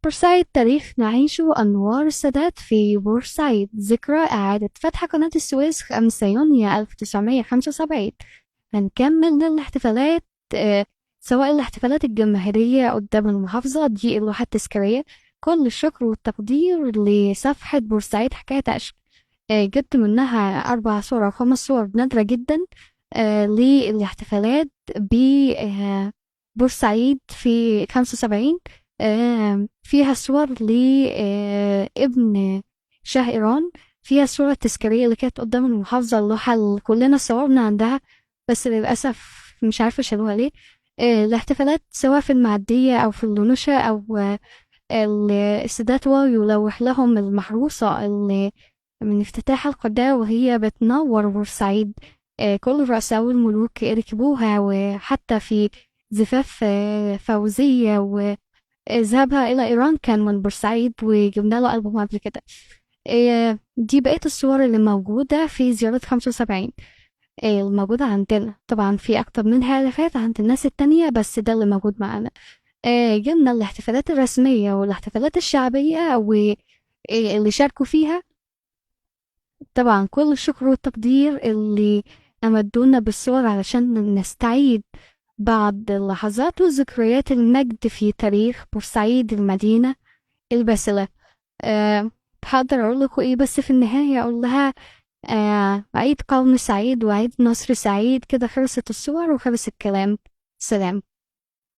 بورسعيد تاريخ نعيشه أنوار السادات في بورسعيد. ذكرى إعادة فتح قناة السويس 5 يونيو 1975. هنكمل الاحتفالات، سواء الاحتفالات الجماهيرية قدام المحافظة دي اللوحة التذكارية. كل الشكر والتقدير لصفحة بورسعيد حكاية عشق. جبت منها 4 صور أو 5 صور نادرة جدا للاحتفالات ببورسعيد في 75. فيها صور لابن شاه إيران، فيها الصورة التذكارية اللي كانت قدام المحافظة، اللوحة اللي كلنا صورنا عندها بس للأسف مش عارفة شالوها ليه. الاحتفالات سواء في المعدية أو في اللونوشة أو السادات واو يلوح لهم المحروسة اللي من افتتاح القناة وهي بتنور بورسعيد. كل رؤساء الملوك ركبوها، وحتى في زفاف فوزية وذهابها إلى إيران كان من بورسعيد، وجبنا له ألبوم قبل كده. دي بقية الصور اللي موجودة في زيارة 75 الموجودة عندنا. طبعا في أكتر منها آلافات عند الناس التانية بس ده اللي موجود معانا. جبنا الاحتفالات الرسمية والاحتفالات الشعبية واللي شاركوا فيها. طبعا كل الشكر والتقدير اللي أمدونا بالصور علشان نستعيد بعض اللحظات وذكريات المجد في تاريخ بورسعيد المدينة الباسلة. هقدر أقول لكم إيه بس في النهاية أقول لها عيد قوم سعيد وعيد نصر سعيد. كده خلصت الصور وخلص الكلام. سلام.